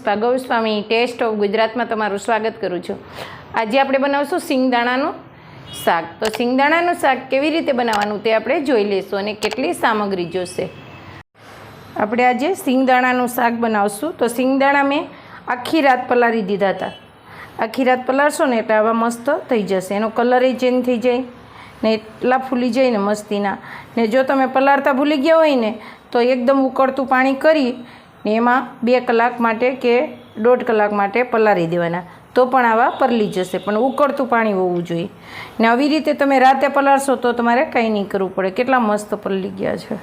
Pushpa Goswami test of ગુજરાતમાં તમારું સ્વાગત કરું છું। આજે આપણે બનાવશું સિંગદાણાનું શાક। તો સિંગદાણાનું શાક કેવી રીતે બનાવવાનું તે આપણે જોઈ લઈશું અને કેટલી સામગ્રી જોશે। આપણે આજે સિંગદાણાનું શાક બનાવશું। તો સિંગદાણા મેં આખી રાત પલાળી દીધા હતા। આખી રાત પલાળશો ને એટલે આવા મસ્ત થઈ જશે, એનો કલર એ ચેન્જ થઈ જાય ને એટલા ફૂલી જાય ને મસ્તીના। ને જો તમે પલાળતા ભૂલી ગયા હોય ને તો એકદમ ઉકળતું પાણી કરી ને એમાં 2 કલાક માટે કે 1.5 કલાક માટે પલાળી દેવાના, તો પણ આવા પરલી જશે, પણ ઉકળતું પાણી હોવું જોઈએ। ને આવી રીતે તમે રાતે પલાળશો તો તમારે કંઈ નહીં કરવું પડે। કેટલા મસ્ત પલળી ગયા છે,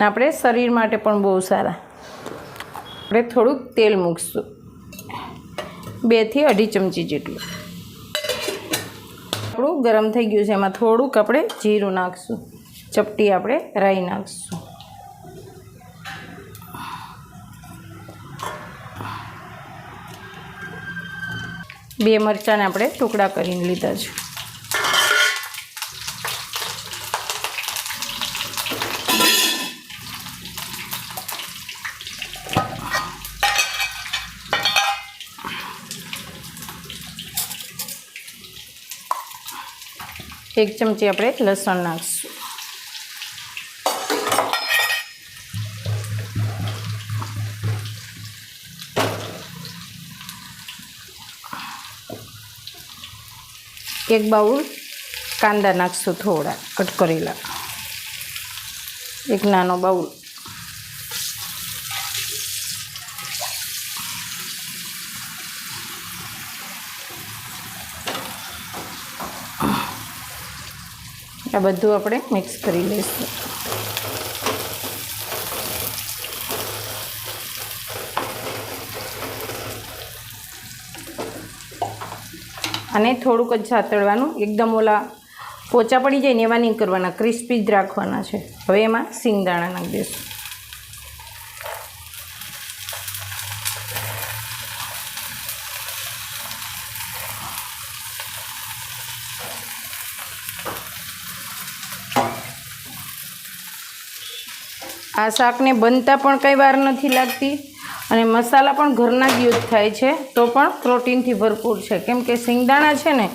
આપણે શરીર માટે પણ બહુ સારા। આપણે થોડુંક તેલ મૂકશું, 2 થી 2.5 ચમચી જેટલું। આપણું ગરમ થઈ ગયું છે, એમાં થોડુંક આપણે જીરું નાખશું, ચપટી આપણે રાઈ નાખશું, બે મરચાંને આપણે ટુકડા કરીને લીધા છે, એક ચમચી આપણે લસણ નાખીશું, એક બાઉલ કાંદા નાખશું, થોડા કટ કરેલા, એક નાનો બાઉલ, આ બધું આપણે મિક્સ કરી લઈશું। અને થોડુંક જ સાતળવાનું, એકદમ ઓલા પોચા પડી જાય ને એવા નહીં કરવાના, ક્રિસ્પી જ રાખવાના છે। હવે એમાં સિંગદાણા નાખી દઈશું, આ શાકને બનતા પણ કંઈ વાર નથી લાગતી અને મસાલા પણ ઘરના જ યુઝ થાય છે, તો પણ પ્રોટીનથી ભરપૂર છે, કેમ કે સિંગદાણા છે ને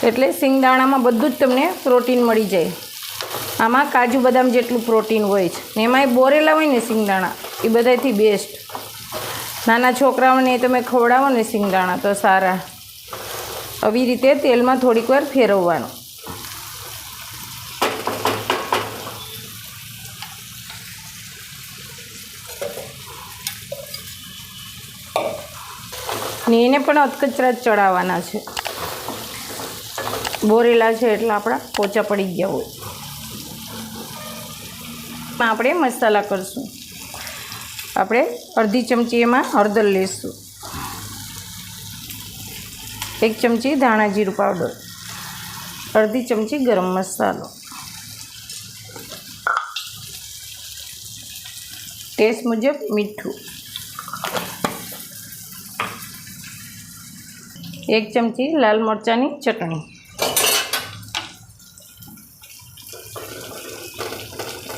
એટલે સિંગદાણામાં બધું જ તમને પ્રોટીન મળી જાય। આમાં કાજુ બદામ જેટલું પ્રોટીન હોય છે, ને એમાંય બોરેલા હોય ને સિંગદાણા એ બધાથી બેસ્ટ। નાના છોકરાઓને તમે ખવડાવો ને સિંગદાણા તો સારા। આવી રીતે તેલમાં થોડીક વાર ફેરવવાનું, ને એને પણ અધકચરા જ ચડાવવાના છે, બોરેલા છે એટલે આપણા પોચા પડી ગયા હોય। આપણે મસાલા કરશું, આપણે અડધી ચમચી એમાં હળદર લઈશું, 1 ચમચી ધાણા જીરું પાવડર, અડધી ચમચી ગરમ મસાલો, ટેસ્ટ મુજબ મીઠું, 1 ચમચી લાલ મરચાંની ચટણી,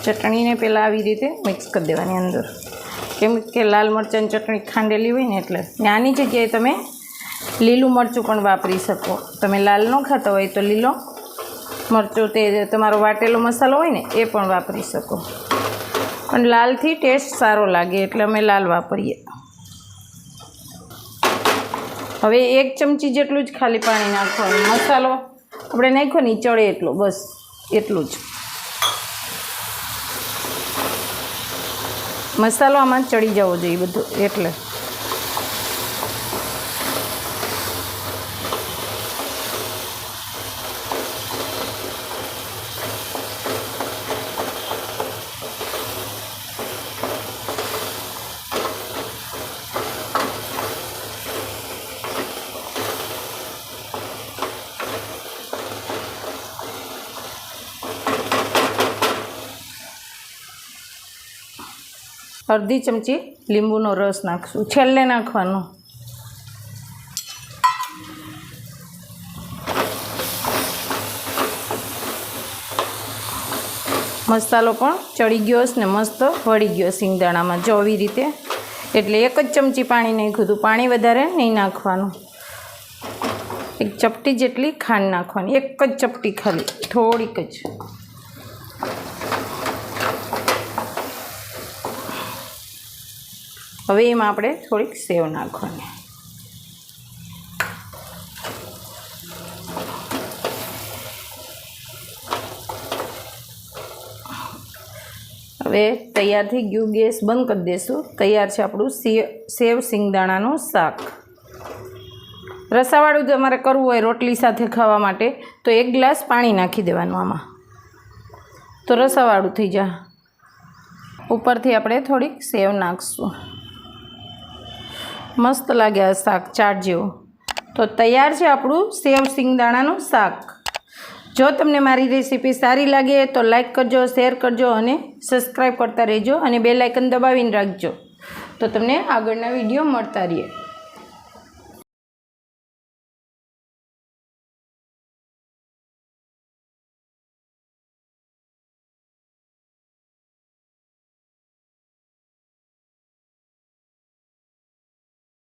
ચટણીને પહેલાં આવી રીતે મિક્સ કરી દેવાની અંદર, કેમ કે લાલ મરચાંની ચટણી ખાંડેલી હોય ને એટલે। આની જગ્યાએ તમે લીલું મરચું પણ વાપરી શકો, તમે લાલ ન ખાતા હોય તો લીલો મરચું તે તમારો વાટેલો મસાલો હોય ને એ પણ વાપરી શકો, પણ લાલથી ટેસ્ટ સારો લાગે એટલે અમે લાલ વાપરીએ। હવે 1 ચમચી જેટલું જ ખાલી પાણી નાખવાનું, મસાલો આપણે નાખ્યો ને ચડે એટલો, બસ એટલું જ મસાલો આમાં ચડી જવો જોઈએ બધું એટલે। અડધી ચમચી લીંબુનો રસ નાખશું, છેલ્લે નાખવાનો। મસાલો પણ ચડી ગયો છે ને મસ્ત વળી ગયો સિંગદાણામાં જો આવી રીતે. એટલે એક જ ચમચી પાણી નાખ્યું હતું, પાણી વધારે નહીં નાખવાનું. એક ચપટી જેટલી ખાંડ નાખવાની, એક જ ચપટી ખાલી, થોડીક જ. હવે એમાં આપણે થોડીક સેવ નાખવાની. હવે તૈયાર થઈ ગયું, ગેસ બંધ કરી દઈશું. તૈયાર છે આપણું સેવ સિંગદાણાનું શાક. રસાવાળું તમારે કરવું હોય રોટલી સાથે ખાવા માટે તો 1 ગ્લાસ પાણી નાખી દેવાનું આમાં, તો રસાવાળું થઈ જાય. ઉપરથી આપણે થોડીક સેવ નાખીશું. મસ્ત લાગે આ શાક, ચાટ જેવું. તો તૈયાર છે આપણું સેવ સિંગદાણાનું શાક. જો તમને મારી રેસીપી સારી લાગે તો લાઈક કરજો, શેર કરજો અને સબસ્ક્રાઈબ કરતા રહેજો અને બેલ આઇકન દબાવીને રાખજો તો તમને આગળના વિડીયો મળતા રહે.